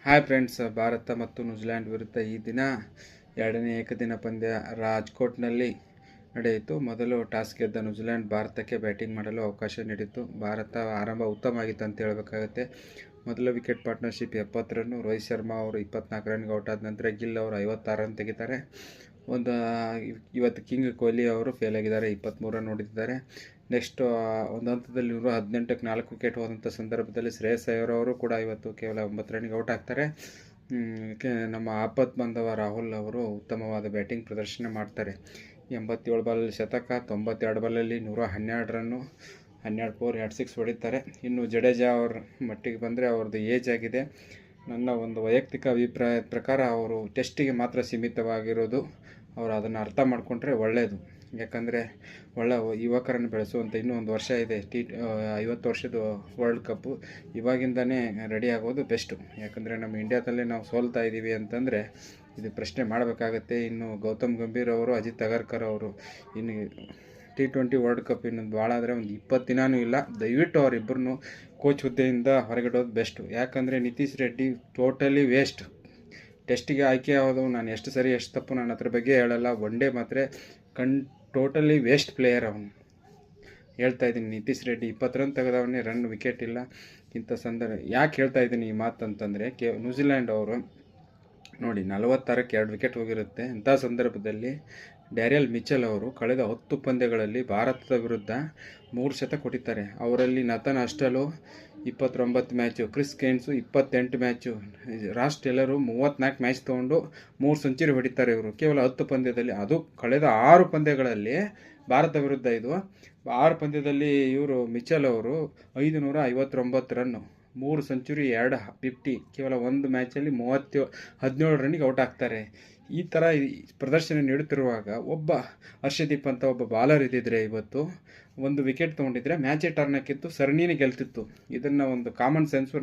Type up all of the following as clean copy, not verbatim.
Hi friends, Bharat ಮತ್ತು New Zealand ವಿರುದ್ಧ ಈ ದಿನ ಎರಡನೇ ಏಕದಿನ ಪಂದ್ಯ ರಾಜ್ಕೋಟ್ನಲ್ಲಿ ನಡೆಯಿತು. ಮೊದಲು ಟಾಸ್ ಗೆದ್ದ ನ್ಯೂಜಿಲ್ಯಾಂಡ್ ಭಾರತಕ್ಕೆ ಬ್ಯಾಟಿಂಗ್ ಮಾಡಲು ಅವಕಾಶ ನೀಡಿತು. ಭಾರತ ಆರಂಭ ಉತ್ತಮವಾಗಿತ್ತು ಅಂತ ಹೇಳಬೇಕಾಗುತ್ತೆ. ಮೊದಲ wicket partnership 70 run, Rohit Sharma ಅವರು 24 ರನ್ಗೆ ಔಟ್ ಆದ ನಂತರ ಗಿಲ್ ಅವರು 56 ರನ್ ತೆಗಿತಾರೆ. ಇವತ್ತು ಕಿಂಗ್ ಕೊಹ್ಲಿ ಅವರು ಫೇಲ್ ಆಗಿದ್ದಾರೆ, 23 ರನ್ ಹೊಡೆದಿದ್ದಾರೆ. ನೆಕ್ಸ್ಟ್ ಒಂದು ಹಂತದಲ್ಲಿ 118ಕ್ಕೆ 4 ವಿಕೆಟ್ ಹೋದಂಥ ಸಂದರ್ಭದಲ್ಲಿ ಶ್ರೇಯಸ್ ಅಯ್ಯರ್ ಅವರು ಕೂಡ ಇವತ್ತು ಕೇವಲ 9 ರನ್ಗೆ ಔಟ್ ಆಗ್ತಾರೆ. ನಮ್ಮ ಆಪತ್ ಬಂದವ ರಾಹುಲ್ ಅವರು ಉತ್ತಮವಾದ ಬ್ಯಾಟಿಂಗ್ ಪ್ರದರ್ಶನ ಮಾಡ್ತಾರೆ. 87 ಬಾಲಲ್ಲಿ ಶತಕ, 92 ಬಾಲಲ್ಲಿ 112 ರನ್ನು, 12 4 2 6 ಹೊಡಿತಾರೆ. ಇನ್ನು ಜಡೇಜಾ ಅವ್ರ ಮಟ್ಟಿಗೆ ಬಂದರೆ ಅವ್ರದ್ದು ಏಜ್ ಆಗಿದೆ. ನನ್ನ ಒಂದು ವೈಯಕ್ತಿಕ ಅಭಿಪ್ರಾಯದ ಪ್ರಕಾರ ಅವರು ಟೆಸ್ಟಿಗೆ ಮಾತ್ರ ಸೀಮಿತವಾಗಿರೋದು. ಅವರು ಅದನ್ನು ಅರ್ಥ ಮಾಡಿಕೊಂಡ್ರೆ ಒಳ್ಳೆಯದು. ಯಾಕಂದರೆ ಒಳ್ಳೆ ಯುವಕರನ್ನು ಬೆಳೆಸುವಂಥ ಇನ್ನೂ ಒಂದು ವರ್ಷ ಇದೆ. 50 ವರ್ಷದ ವರ್ಲ್ಡ್ ಕಪ್ಪು ಇವಾಗಿಂದನೇ ರೆಡಿ ಆಗೋದು ಬೆಸ್ಟು. ಯಾಕಂದರೆ ನಮ್ಮ ಇಂಡಿಯಾದಲ್ಲೇ ನಾವು ಸೋಲ್ತಾ ಇದ್ದೀವಿ ಅಂತಂದರೆ ಇದು ಪ್ರಶ್ನೆ ಮಾಡಬೇಕಾಗತ್ತೆ. ಇನ್ನು ಗೌತಮ್ ಗಂಭೀರ್ ಅವರು, ಅಜಿತ್ ಅಗರ್ಕರ್ ಅವರು ಇನ್ನು T20 ವರ್ಲ್ಡ್ ಕಪ್ ಇನ್ನೊಂದು ಭಾಳ ಆದರೆ ಒಂದು 20 ದಿನವೂ ಇಲ್ಲ. ದಯವಿಟ್ಟು ಅವರಿಬ್ಬರನ್ನು ಕೋಚ್ ಹುದ್ದೆಯಿಂದ ಹೊರಗಿಡೋದು ಬೆಸ್ಟು. ಯಾಕಂದರೆ ನಿತೀಶ್ ರೆಡ್ಡಿ ಟೋಟಲಿ ವೇಸ್ಟ್. ಟೆಸ್ಟಿಗೆ ಆಯ್ಕೆ ಆಗೋದು, ನಾನು ಎಷ್ಟು ಸರಿ ಎಷ್ಟು ತಪ್ಪು ನಾನು ಅದ್ರ ಬಗ್ಗೆ ಹೇಳಲ್ಲ. ಒನ್ ಡೇ ಮಾತ್ರ ಟೋಟಲಿ ವೇಸ್ಟ್ ಪ್ಲೇಯರ್ ಅವನು. ಹೇಳ್ತಾ ಇದ್ದೀನಿ, ನಿತೀಶ್ ರೆಡ್ಡಿ 20 ರನ್ ತೆಗೆದವನೇ, ರನ್ ವಿಕೆಟ್ ಇಲ್ಲ. ಇಂಥ ಸಂದರ್ಭ ಯಾಕೆ ಹೇಳ್ತಾ ಇದ್ದೀನಿ ಈ ಮಾತು ಅಂತಂದರೆ, ನ್ಯೂಜಿಲ್ಯಾಂಡ್ ಅವರು ನೋಡಿ 46ಕ್ಕೆ 2 ವಿಕೆಟ್ ಹೋಗಿರುತ್ತೆ. ಅಂಥ ಸಂದರ್ಭದಲ್ಲಿ ಡ್ಯಾರಿಯಲ್ ಮಿಚೆಲ್ ಅವರು ಕಳೆದ 10 ಪಂದ್ಯಗಳಲ್ಲಿ ಭಾರತದ ವಿರುದ್ಧ 3 ಶತಕ ಹೊಡಿತಾರೆ. ಅವರಲ್ಲಿ Nathan Astle 29 match, Chris Cairns 28 match, Ross Taylor 34 match ತೊಗೊಂಡು 3 ಸೆಂಚುರಿ ಹೊಡಿತಾರೆ ಇವರು ಕೇವಲ 10 ಪಂದ್ಯದಲ್ಲಿ. ಅದು ಕಳೆದ 6 ಪಂದ್ಯಗಳಲ್ಲಿ ಭಾರತ ವಿರುದ್ಧ. ಇದು 6 ಪಂದ್ಯದಲ್ಲಿ ಇವರು ಮಿಚೆಲ್ ಅವರು 559 ರನ್ನು, 3 ಸೆಂಚುರಿ, 2 50, ಕೇವಲ ಒಂದು ಮ್ಯಾಚಲ್ಲಿ 17 ರನ್ನಿಗೆ ಔಟ್ ಆಗ್ತಾರೆ. ಈ ಥರ ಪ್ರದರ್ಶನ ನೀಡುತ್ತಿರುವಾಗ ಒಬ್ಬ ಹರ್ಷದೀಪ್ ಅಂತ ಒಬ್ಬ ಬಾಲರ್ ಇದ್ದಿದ್ರೆ ಇವತ್ತು ಒಂದು ವಿಕೆಟ್ ತೊಗೊಂಡಿದ್ರೆ ಮ್ಯಾಚೇ ಟರ್ನ್ ಹಾಕಿತ್ತು, ಸರಣಿನೇ ಗೆಲ್ತಿತ್ತು. ಇದನ್ನು ಒಂದು ಕಾಮನ್ ಸೆನ್ಸು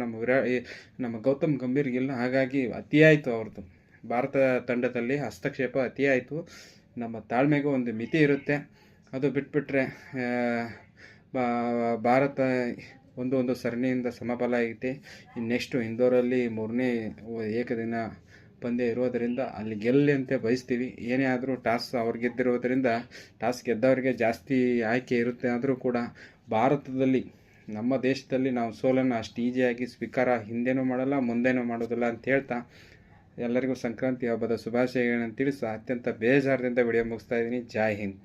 ನಮ್ಮ ಗೌತಮ್ ಗಂಭೀರ್ಗಿಲ್ಲ. ಹಾಗಾಗಿ ಅತಿಯಾಯಿತು ಅವ್ರದ್ದು. ಭಾರತ ತಂಡದಲ್ಲಿ ಹಸ್ತಕ್ಷೇಪ ಅತಿಯಾಯಿತು. ನಮ್ಮ ತಾಳ್ಮೆಗೂ ಒಂದು ಮಿತಿ ಇರುತ್ತೆ. ಅದು ಬಿಟ್ಬಿಟ್ರೆ ಭಾರತ ಒಂದು ಸರಣಿಯಿಂದ ಸಮಬಲ ಐತೆ. ನೆಕ್ಸ್ಟು ಇಂದೋರಲ್ಲಿ 3ನೇ ಏಕದಿನ ಪಂದ್ಯ ಇರೋದರಿಂದ ಅಲ್ಲಿ ಗೆಲ್ಲಿ ಅಂತ ಬಯಸ್ತೀವಿ. ಏನೇ ಆದರೂ ಟಾಸ್ ಅವ್ರು ಗೆದ್ದಿರೋದರಿಂದ ಟಾಸ್ ಗೆದ್ದವರಿಗೆ ಜಾಸ್ತಿ ಆಯ್ಕೆ ಇರುತ್ತೆ. ಆದರೂ ಕೂಡ ಭಾರತದಲ್ಲಿ, ನಮ್ಮ ದೇಶದಲ್ಲಿ ನಾವು ಸೋಲನ್ನು ಅಷ್ಟು ಈಸಿಯಾಗಿ ಸ್ವೀಕಾರ ಹಿಂದೆನೂ ಮಾಡಲ್ಲ, ಮುಂದೆನೂ ಮಾಡೋದಿಲ್ಲ ಅಂತ ಹೇಳ್ತಾ ಎಲ್ಲರಿಗೂ ಸಂಕ್ರಾಂತಿ ಹಬ್ಬದ ಶುಭಾಶಯಗಳನ್ನು ತಿಳಿಸಿ ಅತ್ಯಂತ ಬೇಜಾರದಿಂದ ವಿಡಿಯೋ ಮುಗಿಸ್ತಾ ಇದ್ದೀನಿ. ಜೈ ಹಿಂದ್.